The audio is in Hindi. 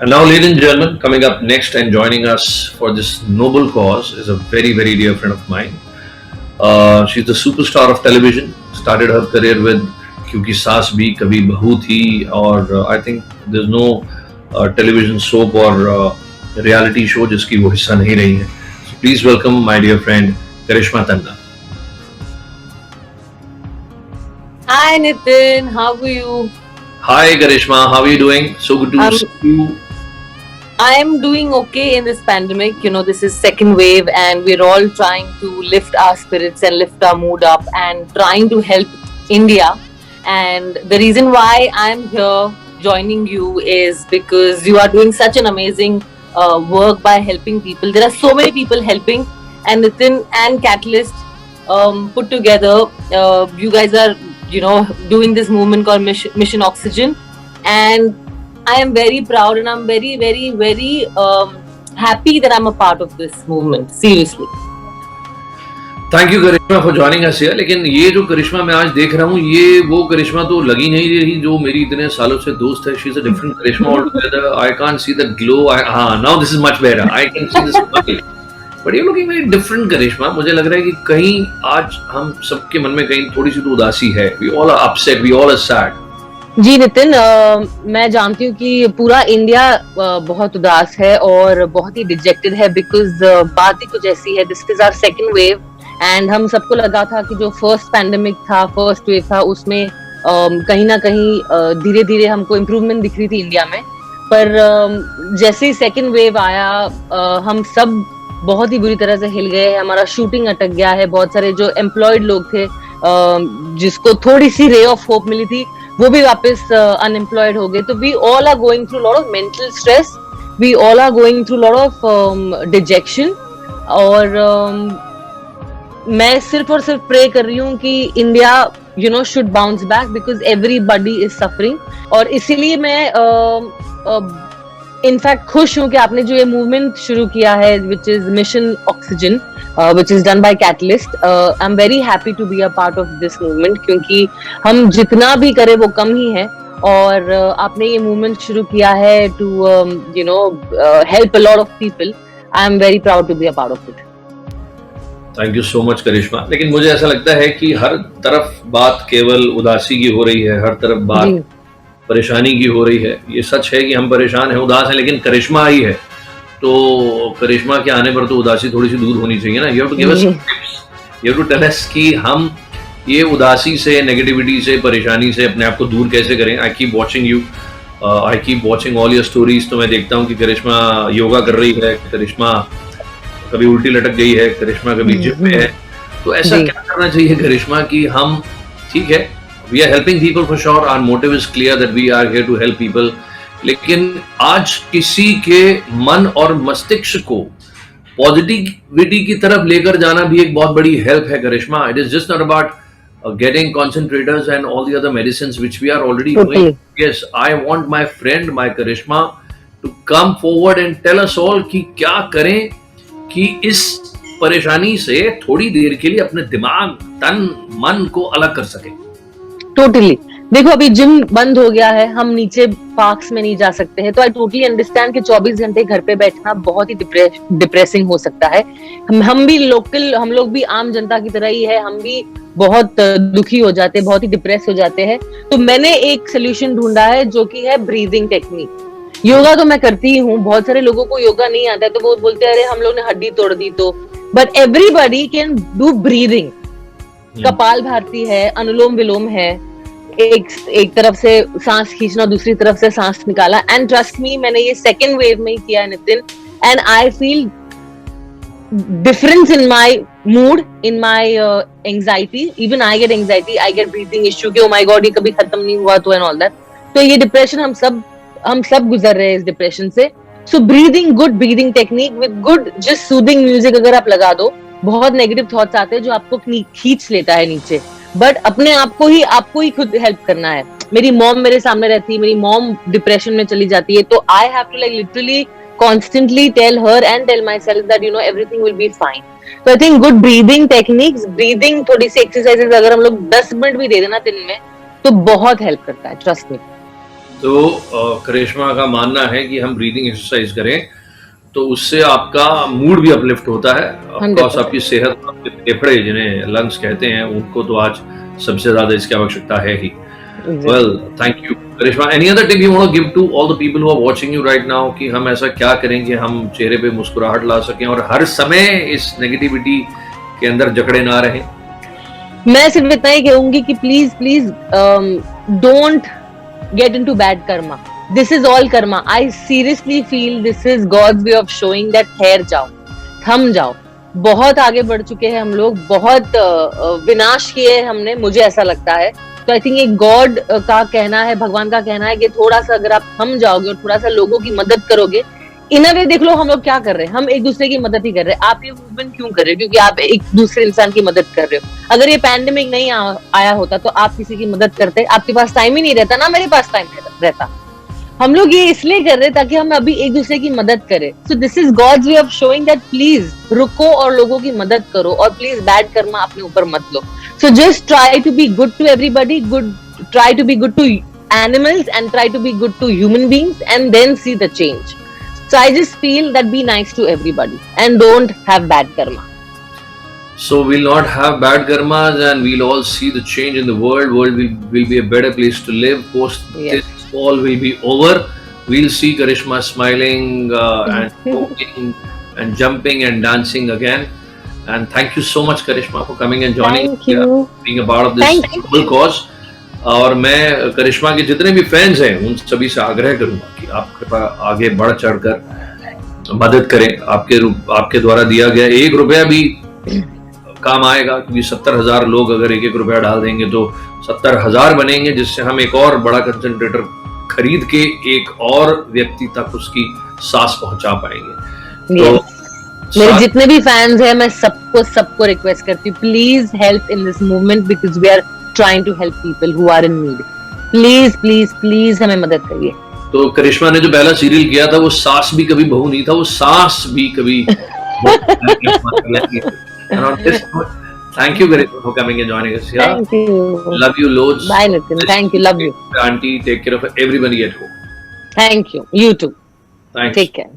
And now, ladies and gentlemen, coming up next and joining us for this noble cause is a very, very dear friend of mine. She's the superstar of television. Started her career with क्योंकि सास भी कभी बहू थी और I think there is no television soap और रियलिटी शो जिसकी वो हिस्सा नहीं रही है. So please welcome my dear friend Karishma Tanna. Hi Nitin, how are you? Hi Karishma, how are you doing? So good to see you. I am doing okay in this pandemic. You know, this is second wave and we're all trying to lift our spirits and lift our mood up and trying to help India. And the reason why I'm here joining you is because you are doing such an amazing work by helping people. There are so many people helping, and Nitin and Catalyst put together, you guys are, doing this movement called Mission Oxygen, and I am very proud and I'm very, very, very happy that I'm a part of this movement. Seriously. Thank you Karishma for joining us here. लेकिन ये जो करिश्मा मैं आज देख रहा हूँ, ये वो करिश्मा तो लगी नहीं रही जो मेरी इतने सालों से दोस्त है. She is a different Karishma altogether. I can't see the glow. हाँ, now this is much better. I can see this smile. But you looking very different Karishma. मुझे लग रहा है कि कहीं आज हम सबके मन में कहीं थोड़ी सी तो उदासी है. We all are upset, we all are sad. जी नितिन, मैं जानती हूँ कि पूरा इंडिया बहुत उदास है और बहुत ही डिजेक्टेड है, बिकॉज बात ही कुछ ऐसी है. This is our second wave and हम सबको लगा था कि जो फर्स्ट पैंडेमिक था, फर्स्ट वेव था, उसमें कहीं ना कहीं धीरे धीरे हमको इम्प्रूवमेंट दिख रही थी इंडिया में. पर जैसे ही सेकंड वेव आया, हम सब बहुत ही बुरी तरह से हिल गए. हमारा शूटिंग अटक गया है. बहुत सारे जो एम्प्लॉयड लोग थे, जिसको थोड़ी सी रे ऑफ होप मिली थी, वो भी वापस अनएम्प्लॉयड हो गए. तो we all are going through lot of mental stress. We all are going through lot of dejection. और मैं सिर्फ और सिर्फ प्रे कर रही हूँ कि India should bounce back, because everybody is suffering. और इसीलिए मैं इनफैक्ट खुश हूँ कि आपने जो ये मूवमेंट शुरू किया है, which is mission oxygen, which is done by Catalyst. I'm very happy to be a part of this movement, क्योंकि हम जितना भी करें वो कम ही है. और आपने ये मूवमेंट शुरू किया है to help a lot of people. I am very proud to be a part of it. Thank you so much Karishma. लेकिन मुझे ऐसा लगता है कि हर तरफ बात केवल उदासी की हो रही है, हर तरफ बात परेशानी की हो रही है. ये सच है कि हम परेशान हैं, उदास हैं, लेकिन करिश्मा आई है तो करिश्मा के आने पर तो उदासी थोड़ी सी दूर होनी चाहिए ना. You have to give us tips. You have to tell us कि हम ये उदासी से, नेगेटिविटी से, परेशानी से अपने आप को दूर कैसे करें. I keep watching you, I keep watching all your stories. तो मैं देखता हूँ कि करिश्मा योगा कर रही है, करिश्मा कभी उल्टी लटक गई है, करिश्मा कभी जिम में है. तो ऐसा क्या करना चाहिए करिश्मा कि हम, ठीक है, we are helping people for sure, our motive is clear that we are here to help people, लेकिन आज किसी के मन और मस्तिष्क को पॉजिटिविटी की तरफ लेकर जाना भी एक बहुत बड़ी हेल्प है Karishma. It is just not about getting concentrators and all the other medicines which we are already doing. Yes, I want my friend, my Karishma, to come forward and tell us all कि क्या करें कि इस परेशानी से थोड़ी देर के लिए अपने दिमाग, तन, मन को अलग कर सके. टोटली. देखो, अभी जिम बंद हो गया है, हम नीचे पार्क्स में नहीं जा सकते हैं, तो आई टोटली अंडरस्टैंड कि 24 घंटे घर पे बैठना बहुत ही डिप्रेसिंग हो सकता है. हम भी हम लोग भी आम जनता की तरह ही है. हम भी बहुत दुखी हो जाते हैं, बहुत ही डिप्रेस हो जाते हैं. तो मैंने एक सोल्यूशन ढूंढा है, जो कि है ब्रीदिंग टेक्निक. योगा तो मैं करती ही हूँ. बहुत सारे लोगों को योगा नहीं आता है, तो वो बोलते हैं अरे हम लोग ने हड्डी तोड़ दी. तो but everybody can do breathing. कपाल भारती है, अनुलोम विलोम है, एक तरफ से सांस खींचना, दूसरी तरफ से सांस निकाला. एंड ट्रस्ट मी, मैंने ये सेकेंड वेव में ही किया है Nitin, and I feel difference in my mood, in my anxiety. Even I get anxiety, I get breathing issue कि oh my god ये कभी खत्म नहीं हुआ तो and all that. तो ये डिप्रेशन हम सब गुजर रहे हैं इस डिप्रेशन से. So breathing, good breathing technique with good just soothing music अगर आप लगा दो, बहुत नेगेटिव थॉट्स आते हैं जो आपको खींच लेता है नीचे. बट अपने आपको ही खुद हेल्प करना है. मेरी मॉम मेरे सामने रहती है, मेरी मॉम डिप्रेशन में चली जाती है, तो I have to like literally constantly tell her and tell myself that everything will be fine. So I think good breathing techniques, breathing थोड़ी सी exercises अगर हम लोग 10 मिनट भी दे देना दिन में, तो बहुत हेल्प करता है. Trust me. तो करिश्मा का मानना है कि हम ब्रीदिंग एक्सरसाइज करें तो उससे आपका मूड भी अपलिफ्ट होता है, ऑफ कोर्स आपकी सेहत, आपके फेफड़े जिन्हें लंग्स कहते हैं, उनको तो आज सबसे ज्यादा इसकी आवश्यकता है ही। Well, thank you, Karishma. Any other tip you want to give to all the people who are watching you right now कि हम ऐसा क्या करें कि हम चेहरे पे मुस्कुराहट ला सकें और हर समय इस नेगेटिविटी के अंदर जकड़े ना रहें? मैं सिर्फ इतना ही कहूंगी कि please please don't get into bad karma. This is all karma. I seriously feel this is God's way of showing that ठहर जाओ, थम जाओ. बहुत आगे बढ़ चुके हैं हम लोग, बहुत विनाश किए हैं हमने, मुझे ऐसा लगता है. तो आई थिंक एक गॉड का कहना है, भगवान का कहना है कि थोड़ा सा अगर आप थम जाओगे और थोड़ा सा लोगों की मदद करोगे. इन अ वे देख लो हम लोग क्या कर रहे हैं, हम एक दूसरे की मदद ही कर रहे हैं. आप ये मूवमेंट क्यों कर रहे हो? क्योंकि आप एक दूसरे इंसान की मदद कर रहे हो. अगर ये पैंडेमिक नहीं आया होता तो आप किसी की मदद करते? आपके पास टाइम ही नहीं रहता ना, मेरे पास टाइम रहता. हम लोग ये इसलिए कर रहे हैं ताकि हम अभी एक दूसरे की मदद करें. So this is God's way of showing that please रुको और लोगों की मदद करो और प्लीज बैड कर्मा अपने ऊपर मत लो. So just try to be good to everybody, try to be good to animals and try to be good to human beings and then see the change. So I just feel that be nice to everybody and don't have bad karma. So we'll not have bad karmas and we'll all see the change in the world. World will be a better place to live. Post this all will be over. We'll see Karishma smiling and talking and jumping and dancing again. And thank you so much, Karishma, for coming and joining us here, being a part of this noble cause. और मैं करिश्मा के जितने भी फैंस हैं उन सभी से आग्रह करूंगा कि आप कृपया आगे बढ़ चढ़कर मदद करें. आपके द्वारा दिया गया 1 रुपया भी काम आएगा, क्योंकि 70,000 लोग अगर 1-1 रुपया डाल देंगे तो 70,000 बनेंगे, जिससे हम एक और बड़ा कंसंट्रेटर खरीद के एक और व्यक्ति तक उसकी सांस पहुंचा पाएंगे. तो मेरे जितने भी फैंस हैं मैं सबको रिक्वेस्ट करती हूँ, please help in this movement because we are trying to help people who are in need. Please, please, please हमें मदद करिए. तो करिश्मा ने जो पहला सीरियल किया था वो सास भी कभी बहू नहीं था, वो सास भी कभी. Thank you Karishma for coming and joining us here. Thank you. Love you loads. Bye Nitin. Thank you. Love you. Auntie, take care of everybody at home. Thank you. You too. Thanks. Take care.